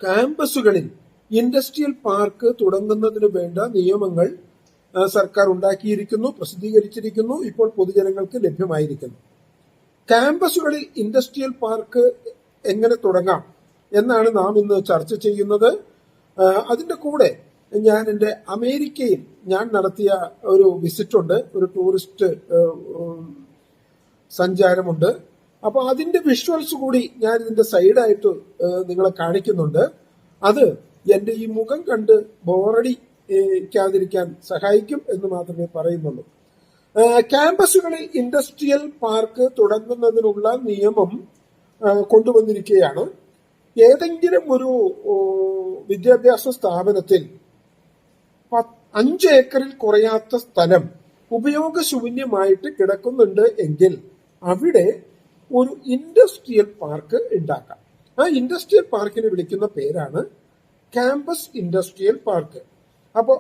ക്യാമ്പസുകളിൽ industrial park തുടങ്ങുന്നതിന് വേണ്ട നിയമങ്ങൾ സർക്കാർ ഉണ്ടാക്കിയിരിക്കുന്നു, പ്രസിദ്ധീകരിച്ചിരിക്കുന്നു, ഇപ്പോൾ പൊതുജനങ്ങൾക്ക് ലഭ്യമായിരിക്കുന്നു. ക്യാമ്പസുകളിൽ ഇൻഡസ്ട്രിയൽ പാർക്ക് എങ്ങനെ തുടങ്ങാം എന്നാണ് നാം ഇന്ന് ചർച്ച ചെയ്യുന്നത്. അതിന്റെ കൂടെ ഞാൻ എൻ്റെ അമേരിക്കയിൽ ഞാൻ നടത്തിയ ഒരു വിസിറ്റ് ഉണ്ട്, ഒരു ടൂറിസ്റ്റ് സഞ്ചാരമുണ്ട്. അപ്പൊ അതിന്റെ വിഷ്വൽസ് കൂടി ഞാൻ ഇതിന്റെ സൈഡായിട്ട് നിങ്ങളെ കാണിക്കുന്നുണ്ട്. അത് എന്റെ ഈ മുഖം കണ്ട് ബോറടിക്കാതിരിക്കാൻ സഹായിക്കും എന്ന് മാത്രമേ പറയുന്നുള്ളൂ. ക്യാമ്പസുകളിൽ ഇൻഡസ്ട്രിയൽ പാർക്ക് തുടങ്ങുന്നതിനുള്ള നിയമം കൊണ്ടുവന്നിരിക്കുകയാണ്. ഏതെങ്കിലും ഒരു വിദ്യാഭ്യാസ സ്ഥാപനത്തിൽ 5 ഏക്കറിൽ കുറയാത്ത സ്ഥലം ഉപയോഗശൂന്യമായിട്ട് കിടക്കുന്നുണ്ട് എങ്കിൽ അവിടെ ഒരു ഇൻഡസ്ട്രിയൽ പാർക്ക് ഉണ്ടാക്കാം. ആ ഇൻഡസ്ട്രിയൽ പാർക്കിന് വിളിക്കുന്ന പേരാണ് ക്യാമ്പസ് ഇൻഡസ്ട്രിയൽ പാർക്ക്. അപ്പോ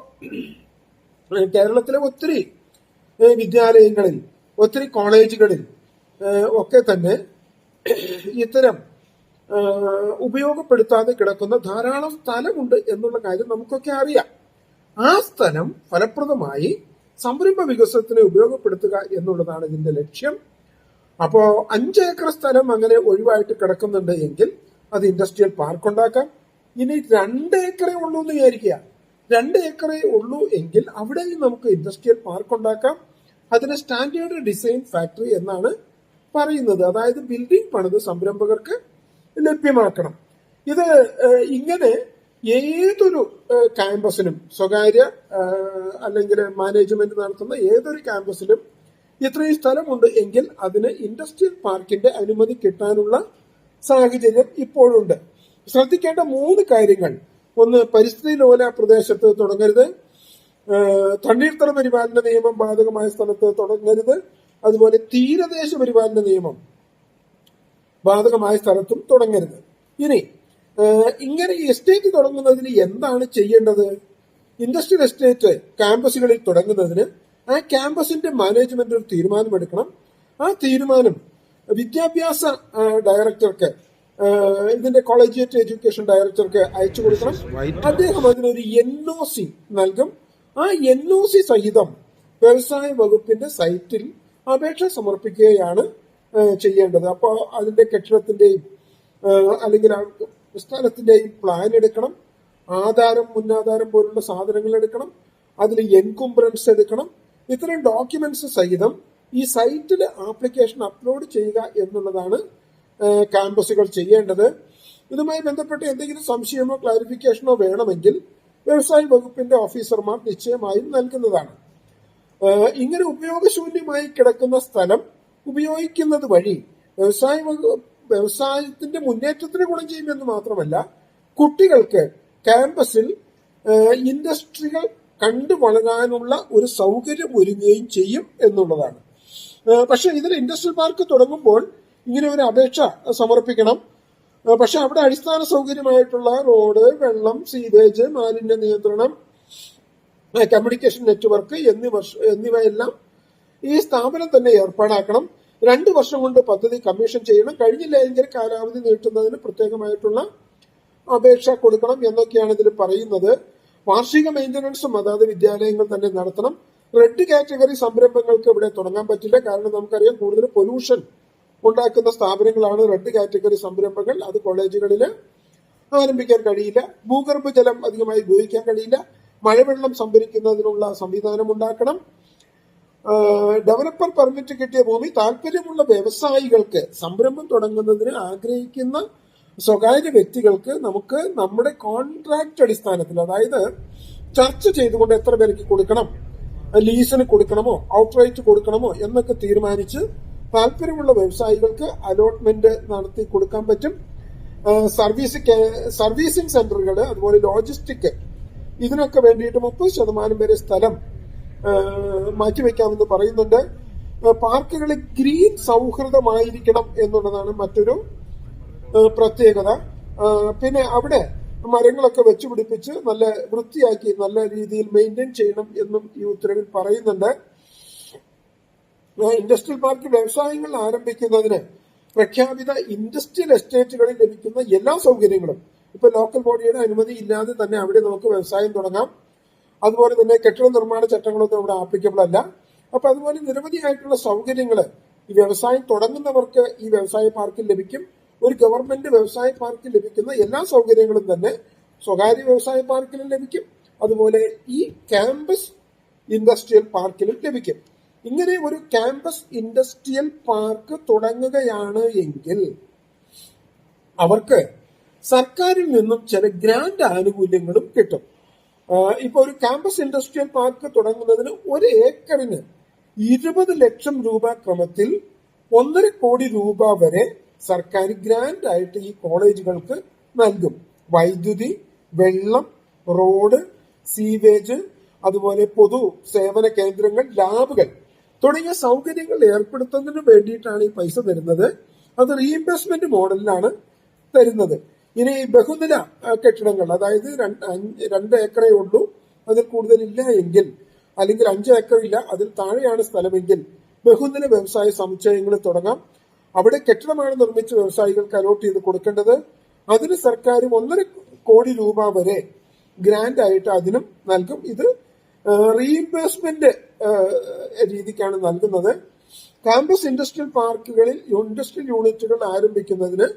കേരളത്തിലെ ഒത്തിരി വിദ്യാലയങ്ങളിൽ, ഒത്തിരി കോളേജുകളിൽ ഒക്കെ തന്നെ ഇത്തരം ഉപയോഗപ്പെടുത്താതെ കിടക്കുന്ന ധാരാളം സ്ഥലമുണ്ട് എന്നുള്ള കാര്യം നമുക്കൊക്കെ അറിയാം. ആ സ്ഥലം ഫലപ്രദമായി സംരംഭ വികസനത്തിന് ഉപയോഗപ്പെടുത്തുക എന്നുള്ളതാണ് ഇതിന്റെ ലക്ഷ്യം. അപ്പോ 5 ഏക്കർ സ്ഥലം അങ്ങനെ ഒഴിവായിട്ട് കിടക്കുന്നുണ്ട് എങ്കിൽ അത് ഇൻഡസ്ട്രിയൽ പാർക്ക് ഉണ്ടാക്കാം. ഇനി 2 ഏക്കറേ ഉള്ളൂ എന്ന് വിചാരിക്കുക. 2 ഏക്കറേ ഉള്ളൂ എങ്കിൽ അവിടെയും നമുക്ക് ഇൻഡസ്ട്രിയൽ പാർക്ക് ഉണ്ടാക്കാം. അതിന് സ്റ്റാൻഡേർഡ് ഡിസൈൻ ഫാക്ടറി എന്നാണ് പറയുന്നത്. അതായത് ബിൽഡിംഗ് പണിത് സംരംഭകർക്ക് ലഭ്യമാക്കണം. ഇത് ഇങ്ങനെ ഏതൊരു ക്യാമ്പസിനും, സ്വകാര്യ അല്ലെങ്കിൽ മാനേജ്മെന്റ് നടത്തുന്ന ഏതൊരു ക്യാമ്പസിലും ഇത്രയും സ്ഥലമുണ്ട് എങ്കിൽ അതിന് ഇൻഡസ്ട്രിയൽ പാർക്കിന്റെ അനുമതി കിട്ടാനുള്ള സാഹചര്യം ഇപ്പോഴുണ്ട്. ശ്രദ്ധിക്കേണ്ട 3 കാര്യങ്ങൾ: ഒന്ന്, പരിസ്ഥിതി ലോല പ്രദേശത്ത് തുടങ്ങരുത്. തണ്ണീർത്തട പരിപാലന നിയമം ബാധകമായ സ്ഥലത്ത് തുടങ്ങരുത്. അതുപോലെ തീരദേശ പരിപാലന നിയമം ബാധകമായ സ്ഥലത്തും തുടങ്ങരുത്. ഇനി ഇങ്ങനെ എസ്റ്റേറ്റ് തുടങ്ങുന്നതിന് എന്താണ് ചെയ്യേണ്ടത്? ഇൻഡസ്ട്രിയൽ എസ്റ്റേറ്റ് ക്യാമ്പസുകളിൽ തുടങ്ങുന്നതിന് ആ ക്യാമ്പസിന്റെ മാനേജ്മെന്റ് ഒരു തീരുമാനമെടുക്കണം. ആ തീരുമാനം വിദ്യാഭ്യാസ ഡയറക്ടർക്ക്, ഇതിന്റെ കോളേജിയറ്റ് എഡ്യൂക്കേഷൻ ഡയറക്ടർക്ക് അയച്ചു കൊടുക്കണം. അദ്ദേഹം അതിനൊരു NOC നൽകും. ആ NOC സഹിതം വ്യവസായ വകുപ്പിന്റെ സൈറ്റിൽ അപേക്ഷ സമർപ്പിക്കുകയാണ് ചെയ്യേണ്ടത്. അപ്പോൾ അതിന്റെ കെട്ടിടത്തിന്റെയും അല്ലെങ്കിൽ സ്ഥലത്തിന്റെയും പ്ലാൻ എടുക്കണം, ആധാരം, മുന്നാധാരം പോലുള്ള സാധനങ്ങൾ എടുക്കണം, അതിൽ എൻകുംബ്രൻസ് എടുക്കണം. ഇത്തരം ഡോക്യുമെന്റ്സ് സഹിതം ഈ സൈറ്റിൽ ആപ്ലിക്കേഷൻ അപ്ലോഡ് ചെയ്യുക എന്നുള്ളതാണ് ക്യാമ്പസുകൾ ചെയ്യേണ്ടത്. ഇതുമായി ബന്ധപ്പെട്ട് എന്തെങ്കിലും സംശയമോ ക്ലാരിഫിക്കേഷനോ വേണമെങ്കിൽ വ്യവസായ വകുപ്പിന്റെ ഓഫീസർമാർ നിശ്ചയമായും നൽകുന്നതാണ്. ഇങ്ങനെ ഉപയോഗശൂന്യമായി കിടക്കുന്ന സ്ഥലം ഉപയോഗിക്കുന്നത് വഴി വ്യവസായത്തിന്റെ മുന്നേറ്റത്തിന് ഗുണം ചെയ്യുമെന്ന് മാത്രമല്ല, കുട്ടികൾക്ക് ക്യാമ്പസിൽ ഇൻഡസ്ട്രികൾ കണ്ടു വളരാനുള്ള ഒരു സൗകര്യം ഒരുങ്ങുകയും ചെയ്യും എന്നുള്ളതാണ്. പക്ഷെ ഇതിൽ ഇൻഡസ്ട്രിയൽ പാർക്ക് തുടങ്ങുമ്പോൾ ഇങ്ങനെ ഒരു അപേക്ഷ സമർപ്പിക്കണം. പക്ഷെ അവിടെ അടിസ്ഥാന സൗകര്യമായിട്ടുള്ള റോഡ്, വെള്ളം, സീവേജ്, മാലിന്യ നിയന്ത്രണം, കമ്മ്യൂണിക്കേഷൻ നെറ്റ്വർക്ക് എന്നിവയെല്ലാം ഈ സ്ഥാപനം തന്നെ ഏർപ്പാടാക്കണം. 2 വർഷം കൊണ്ട് പദ്ധതി കമ്മീഷൻ ചെയ്യണം. കഴിഞ്ഞില്ല എങ്കിൽ കാലാവധി നീട്ടുന്നതിന് പ്രത്യേകമായിട്ടുള്ള അപേക്ഷ കൊടുക്കണം എന്നൊക്കെയാണ് ഇതിൽ പറയുന്നത്. വാർഷിക മെയിന്റനൻസും അതാത് വിദ്യാലയങ്ങൾ തന്നെ നടത്തണം. റെഡ് കാറ്റഗറി സംരംഭങ്ങൾക്ക് ഇവിടെ തുടങ്ങാൻ പറ്റില്ല. കാരണം നമുക്കറിയാം, കൂടുതൽ പൊല്യൂഷൻ ഉണ്ടാക്കുന്ന സ്ഥാപനങ്ങളാണ് റെഡ് കാറ്റഗറി സംരംഭങ്ങൾ. അത് കോളേജുകളിൽ ആരംഭിക്കാൻ കഴിയില്ല. ഭൂഗർഭജലം അധികമായി ഉപയോഗിക്കാൻ കഴിയില്ല. മഴവെള്ളം സംഭരിക്കുന്നതിനുള്ള സംവിധാനം ഉണ്ടാക്കണം. ഡെവലപ്പർ പെർമിറ്റ് കിട്ടിയ ഭൂമി താല്പര്യമുള്ള വ്യവസായികൾക്ക്, സംരംഭം തുടങ്ങുന്നതിന് ആഗ്രഹിക്കുന്ന സ്വകാര്യ വ്യക്തികൾക്ക് നമുക്ക് നമ്മുടെ കോൺട്രാക്ട് അടിസ്ഥാനത്തിൽ, അതായത് ചർച്ച ചെയ്തുകൊണ്ട് എത്ര പേർക്ക് കൊടുക്കണം, ലീസിന് കൊടുക്കണമോ ഔട്ട്റൈറ്റ് കൊടുക്കണമോ എന്നൊക്കെ തീരുമാനിച്ച് താല്പര്യമുള്ള വ്യവസായികൾക്ക് അലോട്ട്മെന്റ് നടത്തി കൊടുക്കാൻ പറ്റും. സർവീസിംഗ് സെന്ററുകൾ, അതുപോലെ ലോജിസ്റ്റിക്, ഇതിനൊക്കെ വേണ്ടിയിട്ട് 30% വരെ സ്ഥലം മാറ്റിവെക്കാമെന്ന് പറയുന്നുണ്ട്. പാർക്കുകളിൽ ഗ്രീൻ സൗഹൃദമായിരിക്കണം എന്നുള്ളതാണ് മറ്റൊരു പ്രത്യേകത. പിന്നെ അവിടെ മരങ്ങളൊക്കെ വെച്ചുപിടിപ്പിച്ച് നല്ല വൃത്തിയാക്കി നല്ല രീതിയിൽ മെയിൻറ്റെയിൻ ചെയ്യണം എന്നും ഈ ഉത്തരവിൽ പറയുന്നുണ്ട്. ഇൻഡസ്ട്രിയൽ പാർക്ക് വ്യവസായങ്ങൾ ആരംഭിക്കുന്നതിന് പ്രഖ്യാപിത ഇൻഡസ്ട്രിയൽ എസ്റ്റേറ്റുകളിൽ ലഭിക്കുന്ന എല്ലാ സൗകര്യങ്ങളും ഇപ്പൊ ലോക്കൽ ബോഡിയുടെ അനുമതി ഇല്ലാതെ തന്നെ അവിടെ നമുക്ക് വ്യവസായം തുടങ്ങാം. അതുപോലെ തന്നെ കെട്ടിട നിർമ്മാണ ചട്ടങ്ങളൊന്നും അവിടെ ആപ്ലിക്കബിൾ അല്ല. അപ്പൊ അതുപോലെ നിരവധിയായിട്ടുള്ള സൗകര്യങ്ങൾ ഈ വ്യവസായം തുടങ്ങുന്നവർക്ക് ഈ വ്യവസായ പാർക്കിൽ ലഭിക്കും. ഒരു ഗവൺമെന്റ് വ്യവസായ പാർക്കിൽ ലഭിക്കുന്ന എല്ലാ സൗകര്യങ്ങളും തന്നെ സ്വകാര്യ വ്യവസായ പാർക്കിലും ലഭിക്കും. അതുപോലെ ഈ ക്യാമ്പസ് ഇൻഡസ്ട്രിയൽ പാർക്കിലും ലഭിക്കും. ഇങ്ങനെ ഒരു ക്യാമ്പസ് ഇൻഡസ്ട്രിയൽ പാർക്ക് തുടങ്ങുകയാണ് എങ്കിൽ അവർക്ക് സർക്കാരിൽ നിന്നും ചില ഗ്രാന്റ് ആനുകൂല്യങ്ങളും കിട്ടും. ഇപ്പൊ ഒരു ക്യാമ്പസ് ഇൻഡസ്ട്രിയൽ പാർക്ക് തുടങ്ങുന്നതിന് 1 ഏക്കറിന് 20 ലക്ഷം രൂപ ക്രമത്തിൽ 1.5 കോടി രൂപ വരെ സർക്കാർ ഗ്രാന്റ് ആയിട്ട് ഈ കോളേജുകൾക്ക് നൽകും. വൈദ്യുതി, വെള്ളം, റോഡ്, സീവേജ്, അതുപോലെ പൊതു സേവന കേന്ദ്രങ്ങൾ, ലാബുകൾ തുടങ്ങിയ സൗകര്യങ്ങൾ ഏർപ്പെടുത്തുന്നതിന് വേണ്ടിയിട്ടാണ് ഈ പൈസ തരുന്നത്. അത് റീഇംബേഴ്സ്മെന്റ് മോഡലിലാണ് തരുന്നത്. ഇനി ബഹുനില കെട്ടിടങ്ങൾ, അതായത് 2 ഏക്കറേ ഉള്ളൂ, അതിൽ കൂടുതലില്ല എങ്കിൽ, അല്ലെങ്കിൽ 5 ഏക്കർ ഇല്ല, അതിൽ താഴെയാണ് സ്ഥലമെങ്കിൽ ബഹുനില വ്യവസായ സമുച്ചയങ്ങൾ തുടങ്ങാം. അവിടെ കെട്ടിടമാണ് നിർമ്മിച്ച് വ്യവസായികൾക്ക് അലോട്ട് ചെയ്ത് കൊടുക്കേണ്ടത്. അതിന് സർക്കാർ 1.5 കോടി രൂപ വരെ ഗ്രാന്റ് ആയിട്ട് അതിനും നൽകും. ഇത് റീഇംബേഴ്സ്മെന്റ് രീതിക്കാണ് നൽകുന്നത്. ക്യാമ്പസ് ഇൻഡസ്ട്രിയൽ പാർക്കുകളിൽ ഇൻഡസ്ട്രിയൽ യൂണിറ്റുകൾ ആരംഭിക്കുന്നതിന്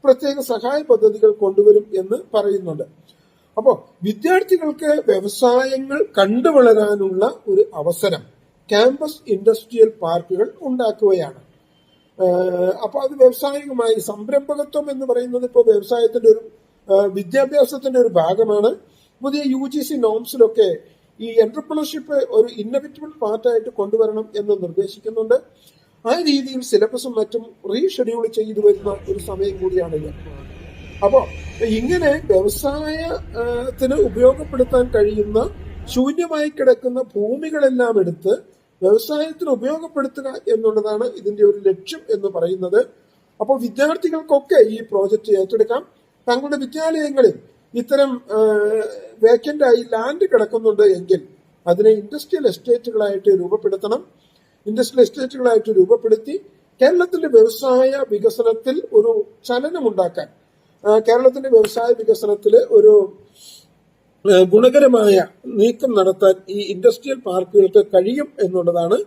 പ്രത്യേക സഹായ പദ്ധതികൾ കൊണ്ടുവരും എന്ന് പറയുന്നുണ്ട്. അപ്പോൾ വിദ്യാർത്ഥികൾക്ക് വ്യവസായങ്ങൾ കണ്ടുവളരാനുള്ള ഒരു അവസരം ക്യാമ്പസ് ഇൻഡസ്ട്രിയൽ പാർക്കുകൾ ഉണ്ടാക്കുകയാണ്. അപ്പൊ അത് വ്യവസായികമായി സംരംഭകത്വം എന്ന് പറയുന്നത് ഇപ്പോൾ വ്യവസായത്തിന്റെ ഒരു വിദ്യാഭ്യാസത്തിന്റെ ഒരു ഭാഗമാണ്. പുതിയ UGC നോംസിലൊക്കെ ഈ എന്റർപ്രണർഷിപ്പ് ഒരു ഇന്നോവേറ്റബിൾ പാർട്ടായിട്ട് കൊണ്ടുവരണം എന്ന് നിർദ്ദേശിക്കുന്നുണ്ട്. ആ രീതിയിൽ സിലബസും മറ്റും റീഷെഡ്യൂൾ ചെയ്തു വരുന്ന ഒരു സമയം കൂടിയാണിത്. അപ്പോ ഇങ്ങനെ വ്യവസായത്തിന് ഉപയോഗപ്പെടുത്താൻ കഴിയുന്ന ശൂന്യമായി കിടക്കുന്ന ഭൂമികളെല്ലാം എടുത്ത് വ്യവസായത്തിന് ഉപയോഗപ്പെടുത്തുക എന്നുള്ളതാണ് ഇതിന്റെ ഒരു ലക്ഷ്യം എന്ന് പറയുന്നത്. അപ്പോൾ വിദ്യാർത്ഥികൾക്കൊക്കെ ഈ പ്രോജക്റ്റ് ഏറ്റെടുക്കാം. തങ്ങളുടെ വിദ്യാലയങ്ങളിൽ ഇത്തരം വേക്കന്റ് ആയി ലാൻഡ് കിടക്കുന്നുണ്ട് എങ്കിൽ അതിനെ ഇൻഡസ്ട്രിയൽ എസ്റ്റേറ്റുകളായിട്ട് രൂപപ്പെടുത്തണം. ഇൻഡസ്ട്രിയൽ എസ്റ്റേറ്റുകളായിട്ട് രൂപപ്പെടുത്തി കേരളത്തിന്റെ വ്യവസായ വികസനത്തിൽ ഒരു ചലനമുണ്ടാക്കാൻ, കേരളത്തിന്റെ വ്യവസായ വികസനത്തിൽ ഒരു ഗുണകരമായ നീക്കം നടത്താൻ ഈ ഇൻഡസ്ട്രിയൽ പാർക്കുകൾക്ക് കഴിയും എന്നുള്ളതാണ്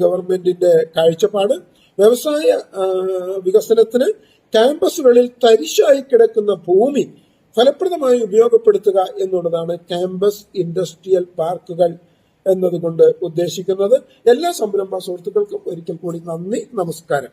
ഗവൺമെന്റിന്റെ കാഴ്ചപ്പാട്. വ്യവസായ വികസനത്തിന് ക്യാമ്പസുകളിൽ തരിശായി കിടക്കുന്ന ഭൂമി ഫലപ്രദമായി ഉപയോഗപ്പെടുത്തുക എന്നുള്ളതാണ് ക്യാമ്പസ് ഇൻഡസ്ട്രിയൽ പാർക്കുകൾ എന്നതുകൊണ്ട് ഉദ്ദേശിക്കുന്നത്. എല്ലാ സംരംഭ സുഹൃത്തുക്കൾക്കും ഒരിക്കൽ കൂടി നന്ദി, നമസ്കാരം.